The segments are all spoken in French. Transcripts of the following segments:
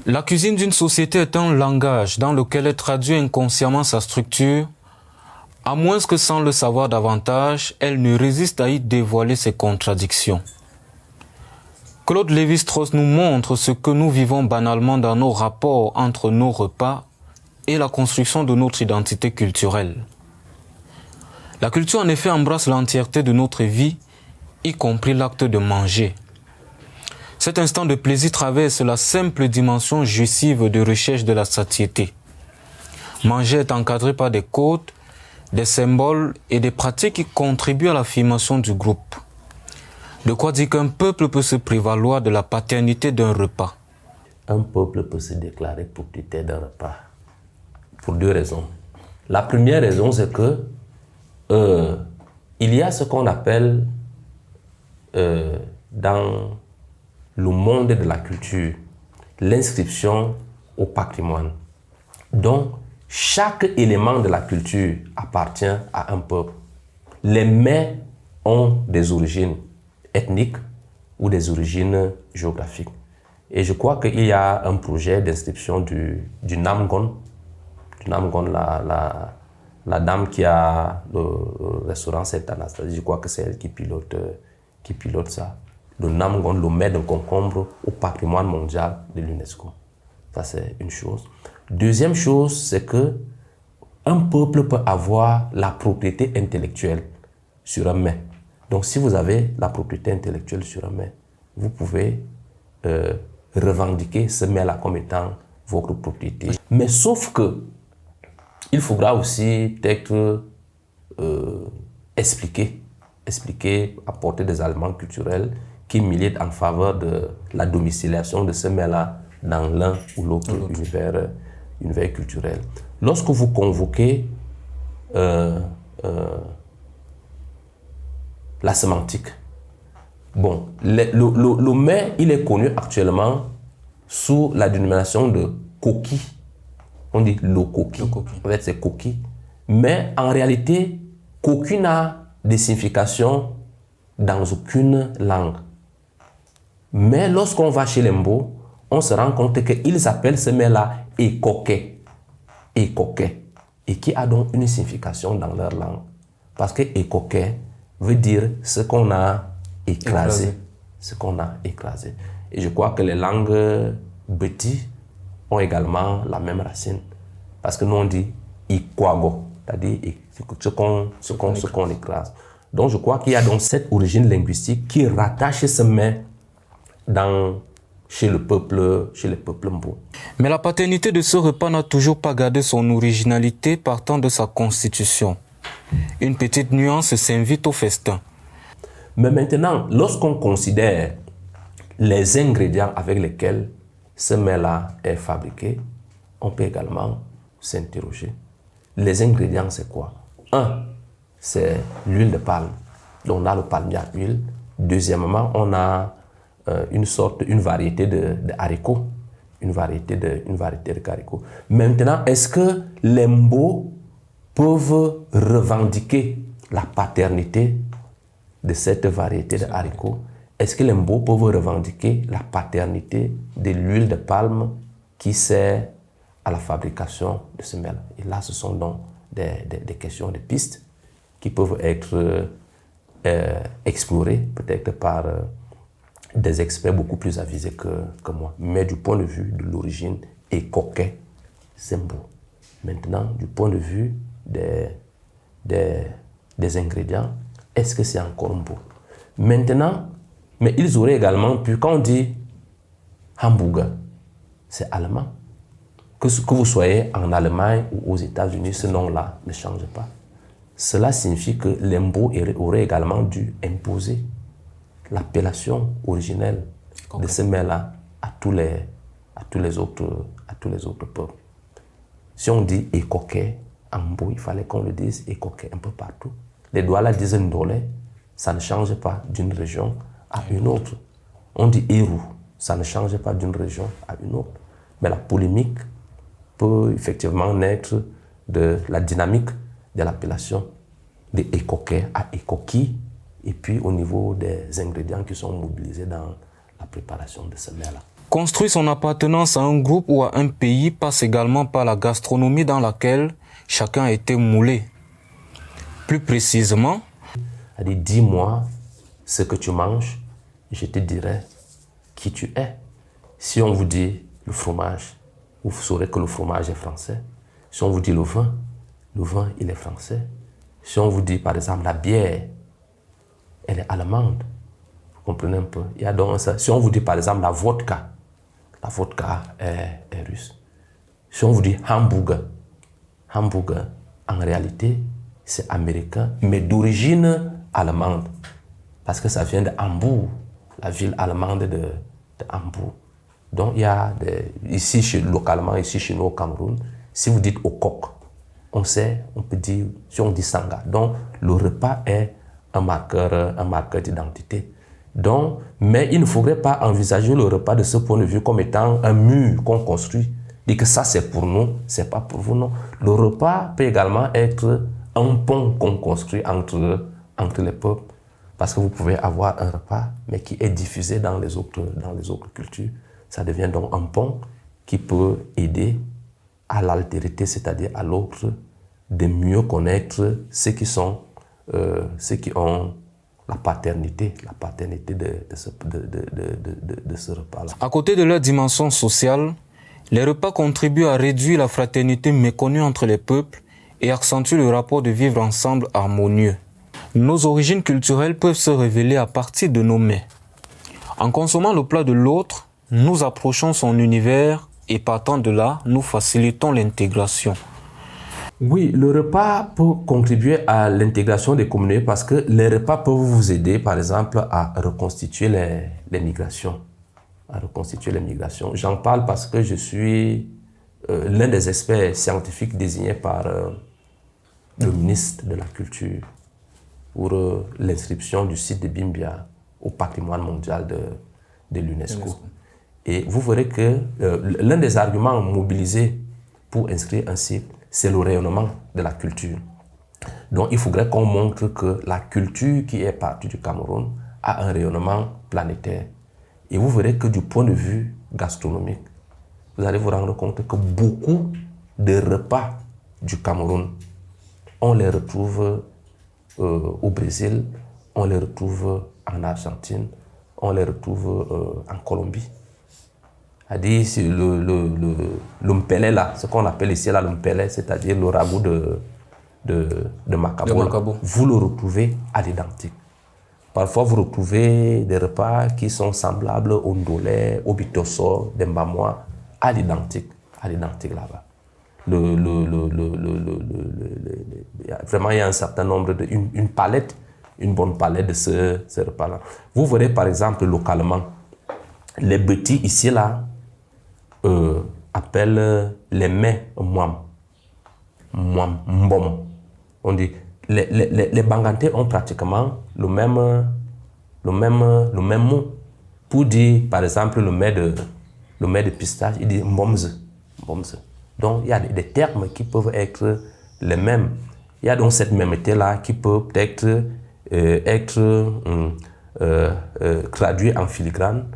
La cuisine d'une société est un langage dans lequel est traduit inconsciemment sa structure, à moins que sans le savoir davantage, elle ne résiste à y dévoiler ses contradictions. Claude Lévi-Strauss nous montre ce que nous vivons banalement dans nos rapports entre nos repas et la construction de notre identité culturelle. La culture en effet embrasse l'entièreté de notre vie, y compris l'acte de manger. Cet instant de plaisir traverse la simple dimension jouissive de recherche de la satiété. Manger est encadré par des codes, des symboles et des pratiques qui contribuent à l'affirmation du groupe. De quoi dire qu'un peuple peut se prévaloir de la paternité d'un repas. Un peuple peut se déclarer propriétaire d'un repas pour deux raisons. La première raison, c'est que il y a ce qu'on appelle dans le monde de la culture l'inscription au patrimoine. Donc, chaque élément de la culture appartient à un peuple. Les mets ont des origines ethniques ou des origines géographiques. Et je crois qu'il y a un projet d'inscription du Namgon. Du Namgon, la dame qui a le restaurant Sainte Anastasie, je crois que c'est elle qui pilote ça. Le Namgon, le mets de concombre au patrimoine mondial de l'UNESCO. Ça, c'est une chose. Deuxième chose, c'est que un peuple peut avoir la propriété intellectuelle sur un mets. Donc, si vous avez la propriété intellectuelle sur un mets, vous pouvez revendiquer ce mets-là comme étant votre propriété. Mais sauf que il faudra aussi peut-être expliquer, apporter des éléments culturels qui militent en faveur de la domiciliation de ce mets-là dans l'un ou l'autre univers culturel. Lorsque vous convoquez la sémantique, bon, le mets, il est connu actuellement sous la dénomination de coquille. On dit le coquille. En fait, c'est coquille. Mais en réalité, coquille n'a de signification dans aucune langue. Mais lorsqu'on va chez les Mbo, on se rend compte qu'ils appellent ce mets-là écoquet. Écoquet. Et qui a donc une signification dans leur langue. Parce que écoquet veut dire ce qu'on a écrasé. Ce qu'on a écrasé. Et je crois que les langues béti ont également la même racine. Parce que nous on dit ikwago, c'est-à-dire ce qu'on écrase. Donc je crois qu'il y a donc cette origine linguistique qui rattache ce mets chez les peuples Mbo. Mais la paternité de ce repas n'a toujours pas gardé son originalité partant de sa constitution. Une petite nuance s'invite au festin. Mais maintenant, lorsqu'on considère les ingrédients avec lesquels ce mets-là est fabriqué, on peut également s'interroger. Les ingrédients, c'est quoi? Un, c'est l'huile de palme. Donc on a le palmier à huile. Deuxièmement, on a une variété de haricots. Une variété de haricots. Maintenant, est-ce que les Mbo peuvent revendiquer la paternité de cette variété de haricots? Est-ce que les Mbo peuvent revendiquer la paternité de l'huile de palme qui sert à la fabrication de ce mets-là? Et là, ce sont donc des questions, des pistes qui peuvent être explorées peut-être par des experts beaucoup plus avisés que moi. Mais du point de vue de l'origine et coquet, c'est Mbo. Maintenant, du point de vue des ingrédients, est-ce que c'est encore Mbo? Maintenant, mais ils auraient également pu, quand on dit hamburger, c'est allemand. Que vous soyez en Allemagne ou aux États-Unis, ce nom-là ne change pas. Cela signifie que les Mbo auraient également dû imposer l'appellation originelle de ce mets-là à tous les autres peuples. Si on dit écoquet en Mbo, il fallait qu'on le dise écoquet un peu partout. Les Douala disent ndolé, ça ne change pas d'une région à une autre. On dit Eru, ça ne change pas d'une région à une autre. Mais la polémique peut effectivement naître de la dynamique de l'appellation de écoquet à écoquille et puis au niveau des ingrédients qui sont mobilisés dans la préparation de ce mets-là. Construire son appartenance à un groupe ou à un pays passe également par la gastronomie dans laquelle chacun a été moulé. Plus précisément, dis-moi ce que tu manges, je te dirai qui tu es. Si on vous dit le fromage, vous saurez que le fromage est français. Si on vous dit le vin, il est français. Si on vous dit par exemple la bière, elle est allemande. Vous comprenez un peu? Il y a donc ça. Si on vous dit par exemple la vodka est russe. Si on vous dit hamburger, en réalité, c'est américain, mais d'origine allemande. Parce que ça vient de Hambourg, la ville allemande de Hambourg. Donc, il y a localement, ici chez nous au Cameroun, si vous dites au coq, on sait, on peut dire, si on dit sanga. Donc, le repas est un marqueur d'identité. Donc, mais il ne faudrait pas envisager le repas de ce point de vue comme étant un mur qu'on construit. Dit que ça c'est pour nous, c'est pas pour vous, non. Le repas peut également être un pont qu'on construit entre les peuples. Parce que vous pouvez avoir un repas, mais qui est diffusé dans les autres cultures. Ça devient donc un pont qui peut aider à l'altérité, c'est-à-dire à l'autre, de mieux connaître ceux qui ont la paternité de ce repas-là. À côté de leur dimension sociale, les repas contribuent à réduire la fraternité méconnue entre les peuples et accentuent le rapport de vivre ensemble harmonieux. Nos origines culturelles peuvent se révéler à partir de nos mets. En consommant le plat de l'autre, nous approchons son univers et partant de là, nous facilitons l'intégration. Oui, le repas peut contribuer à l'intégration des communautés parce que les repas peuvent vous aider, par exemple, à reconstituer les migrations. J'en parle parce que je suis l'un des experts scientifiques désignés par le ministre de la Culture pour l'inscription du site de Bimbia au patrimoine mondial de l'UNESCO. Et vous verrez que l'un des arguments mobilisés pour inscrire un site, c'est le rayonnement de la culture. Donc il faudrait qu'on montre que la culture qui est partie du Cameroun a un rayonnement planétaire. Et vous verrez que du point de vue gastronomique, vous allez vous rendre compte que beaucoup de repas du Cameroun, on les retrouve au Brésil, on les retrouve en Argentine, on les retrouve en Colombie. C'est-à-dire le mpele là, ce qu'on appelle ici le mpele, c'est-à-dire le ragoût de macabo. Vous le retrouvez à l'identique. Parfois, vous retrouvez des repas qui sont semblables au ndolé, au bitosso, des mbamwa, à l'identique là-bas. Vraiment, il y a un certain nombre une bonne palette de ce repas-là. Vous verrez par exemple localement, les petits ici là appellent les mets mbom. On dit les Bangantais ont pratiquement le même mot pour dire par exemple le mets de pistache, il dit mbomze. Donc il y a des termes qui peuvent être les mêmes. Il y a donc cette mêmeté là qui peut peut-être être traduite en filigrane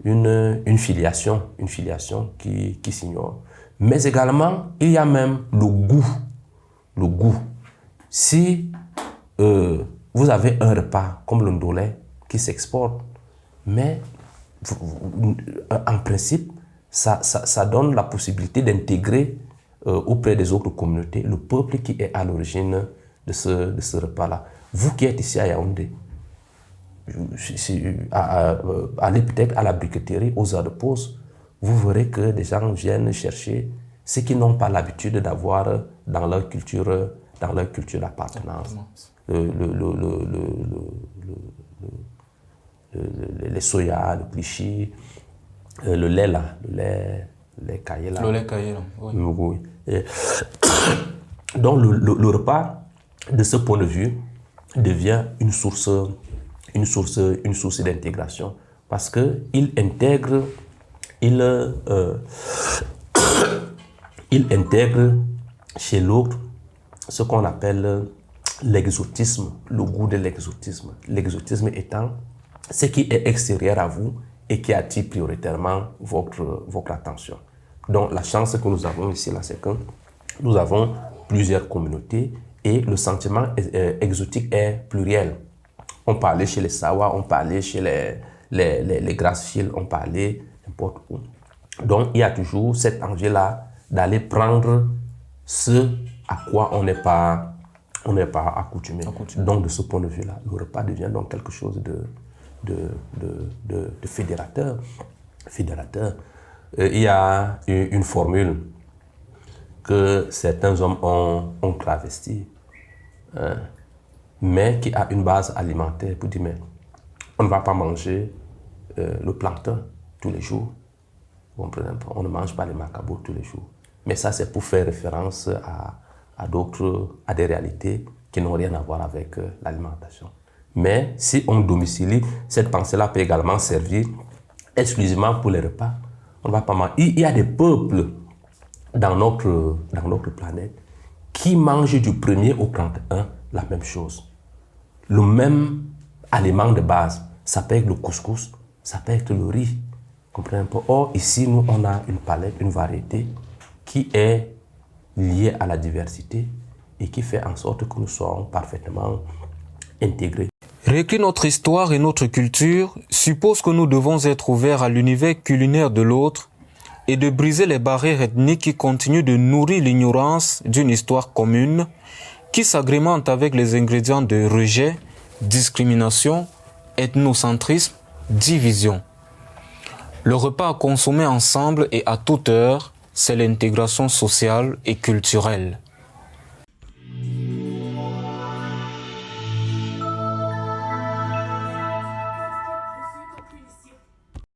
une filiation qui s'ignore. Mais également, il y a même le goût. Si vous avez un repas comme le ndolé qui s'exporte, mais en principe, ça donne la possibilité d'intégrer auprès des autres communautés le peuple qui est à l'origine de ce repas-là. Vous qui êtes ici à Yaoundé, allez peut-être à la briqueterie, aux heures de pause, vous verrez que des gens viennent chercher ce qu'ils n'ont pas l'habitude d'avoir dans leur culture d'appartenance. Les soya, le cliché, le lait là, le lait caillé là. Le lait caillé là, oui. Et donc le repas, de ce point de vue, devient une source d'intégration parce que il intègre chez l'autre ce qu'on appelle l'exotisme, le goût de l'exotisme. L'exotisme étant ce qui est extérieur à vous et qui attire prioritairement votre attention. Donc la chance que nous avons ici, là, c'est que nous avons plusieurs communautés et le sentiment exotique est pluriel. On parlait chez les Sawa, on parlait chez les Grassfield, on parlait n'importe où. Donc il y a toujours cette envie-là d'aller prendre ce à quoi on n'est pas accoutumé. Donc de ce point de vue-là, le repas devient donc quelque chose de fédérateur. Il y a une formule que certains hommes ont travestie, mais qui a une base alimentaire pour dire, mais on ne va pas manger le plancton tous les jours. On ne mange pas les macabos tous les jours. Mais ça, c'est pour faire référence à des réalités qui n'ont rien à voir avec l'alimentation. Mais si on domicilie, cette pensée-là peut également servir exclusivement pour les repas. On ne va pas manger. Il y a des peuples dans notre planète qui mangent du 1er au 31 la même chose. Le même aliment de base. Ça peut être le couscous, ça peut être le riz. Comprenez un peu. Or, ici, nous, on a une palette, une variété qui est liée à la diversité et qui fait en sorte que nous soyons parfaitement intégrés. Réécrire notre histoire et notre culture suppose que nous devons être ouverts à l'univers culinaire de l'autre et de briser les barrières ethniques qui continuent de nourrir l'ignorance d'une histoire commune qui s'agrémente avec les ingrédients de rejet, discrimination, ethnocentrisme, division. Le repas à consommer ensemble et à toute heure, c'est l'intégration sociale et culturelle.